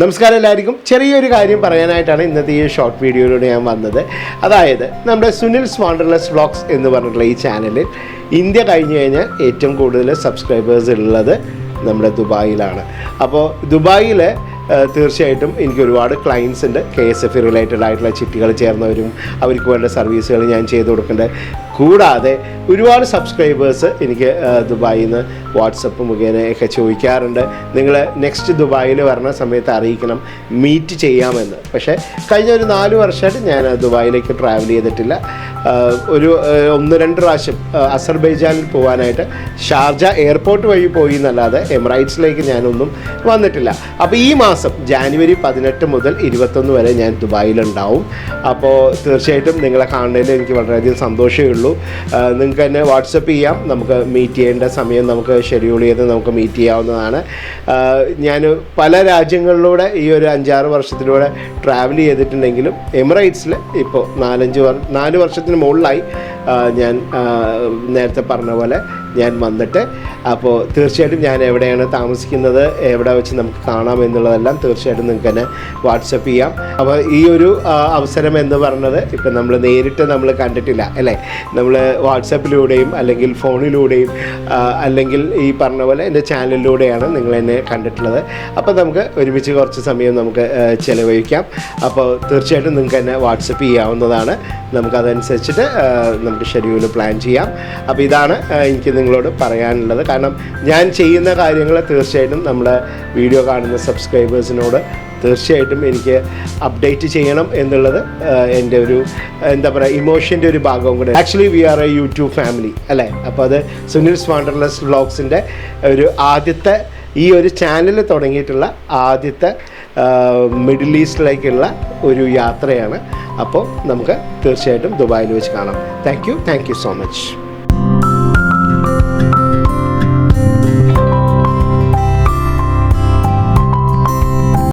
നമസ്കാരം എല്ലാവർക്കും. ചെറിയൊരു കാര്യം പറയാനായിട്ടാണ് ഇന്നത്തെ ഈ ഷോർട്ട് വീഡിയോയിലൂടെ ഞാൻ വന്നത്. അതായത് നമ്മുടെ സുനിൽസ് വാണ്ടർലെസ് വ്ളോഗ്സ് എന്ന് പറഞ്ഞിട്ടുള്ള ഈ ചാനലിൽ ഇന്ത്യ കഴിഞ്ഞു കഴിഞ്ഞാൽ ഏറ്റവും കൂടുതൽ സബ്സ്ക്രൈബേഴ്സ് ഉള്ളത് നമ്മുടെ ദുബായിലാണ്. അപ്പോൾ ദുബായിൽ തീർച്ചയായിട്ടും എനിക്ക് ഒരുപാട് ക്ലയൻസ് ഉണ്ട്. KSF റിലേറ്റഡ് ആയിട്ടുള്ള ചിട്ടികൾ ചേർന്നവരും അവർക്ക് വേണ്ട സർവീസുകൾ ഞാൻ ചെയ്ത് കൊടുക്കുന്നുണ്ട്. കൂടാതെ ഒരുപാട് സബ്സ്ക്രൈബേഴ്സ് എനിക്ക് ദുബായിൽ നിന്ന് വാട്സപ്പ് മുഖേനയൊക്കെ ചോദിക്കാറുണ്ട്, നിങ്ങൾ നെക്സ്റ്റ് ദുബായിൽ വരുന്ന സമയത്ത് അറിയിക്കണം, മീറ്റ് ചെയ്യാമെന്ന്. പക്ഷേ കഴിഞ്ഞ ഒരു 4 വർഷമായിട്ട് ഞാൻ ദുബായിലേക്ക് ട്രാവൽ ചെയ്തിട്ടില്ല. ഒരു 1-2 പ്രാവശ്യം അസർബൈജാനിൽ പോകാനായിട്ട് ഷാർജ എയർപോർട്ട് വഴി പോയി എന്നല്ലാതെ എമിറേറ്റ്സിലേക്ക് ഞാനൊന്നും വന്നിട്ടില്ല. അപ്പോൾ ഈ മാസം ജാനുവരി 18 മുതൽ 21 വരെ ഞാൻ ദുബായിലുണ്ടാവും. അപ്പോൾ തീർച്ചയായിട്ടും നിങ്ങളെ കാണുന്നതിൽ എനിക്ക് വളരെയധികം സന്തോഷമേ ഉള്ളൂ. നിങ്ങൾക്ക് തന്നെ വാട്സപ്പ് ചെയ്യാം, നമുക്ക് മീറ്റ് ചെയ്യേണ്ട സമയം നമുക്ക് ഷെഡ്യൂൾ ചെയ്ത് നമുക്ക് മീറ്റ് ചെയ്യാവുന്നതാണ്. ഞാൻ പല രാജ്യങ്ങളിലൂടെ ഈ ഒരു 5-6 വർഷത്തിലൂടെ ട്രാവൽ ചെയ്തിട്ടുണ്ടെങ്കിലും എമിറേറ്റ്സിൽ ഇപ്പോൾ 4 വർഷത്തിന് മുകളിലായി ഞാൻ നേരത്തെ പറഞ്ഞ പോലെ ഞാൻ വന്നിട്ട്. അപ്പോൾ തീർച്ചയായിട്ടും ഞാൻ എവിടെയാണ് താമസിക്കുന്നത്, എവിടെ വെച്ച് നമുക്ക് കാണാം എന്നുള്ളതെല്ലാം തീർച്ചയായിട്ടും നിങ്ങൾക്ക് തന്നെ വാട്സപ്പ് ചെയ്യാം. അപ്പോൾ ഈ ഒരു അവസരം എന്ന് പറഞ്ഞത് ഇപ്പം നമ്മൾ നേരിട്ട് നമ്മൾ കണ്ടിട്ടില്ല അല്ലേ, നമ്മൾ വാട്സപ്പിലൂടെയും അല്ലെങ്കിൽ ഫോണിലൂടെയും അല്ലെങ്കിൽ ഈ പറഞ്ഞ പോലെ എൻ്റെ ചാനലിലൂടെയാണ് നിങ്ങൾ എന്നെ കണ്ടിട്ടുള്ളത്. അപ്പോൾ നമുക്ക് ഒരുമിച്ച് കുറച്ച് സമയം നമുക്ക് ചിലവഴിക്കാം. അപ്പോൾ തീർച്ചയായിട്ടും നിങ്ങൾക്ക് എന്നെ വാട്സപ്പ് ചെയ്യാവുന്നതാണ്. നമുക്കതനുസരിച്ചിട്ട് നമുക്ക് ഷെഡ്യൂൾ പ്ലാൻ ചെയ്യാം. അപ്പോൾ ഇതാണ് എനിക്ക് നിങ്ങളോട് പറയാനുള്ളത്. കാരണം ഞാൻ ചെയ്യുന്ന കാര്യങ്ങൾ തീർച്ചയായിട്ടും നമ്മുടെ വീഡിയോ കാണുന്ന സബ്സ്ക്രൈബേഴ്സിനോട് തീർച്ചയായിട്ടും എനിക്ക് അപ്ഡേറ്റ് ചെയ്യണം എന്നുള്ളത് എൻ്റെ ഒരു എന്താ പറയുക ഇമോഷൻ്റെ ഒരു ഭാഗവും കൂടെ. Actually we are a YouTube family അല്ലേ. അപ്പോൾ അത് സുനിൽസ് വാണ്ടർലെസ് വ്ളോഗ്സിൻ്റെ ഒരു ആദ്യത്തെ ഈ ഒരു ചാനൽ തുടങ്ങിയിട്ടുള്ള ആദ്യത്തെ മിഡിൽ ഈസ്റ്റിലേക്കുള്ള ഒരു യാത്രയാണ്. അപ്പോൾ നമുക്ക് തീർച്ചയായിട്ടും ദുബായിൽ വെച്ച് കാണാം. Thank you so much.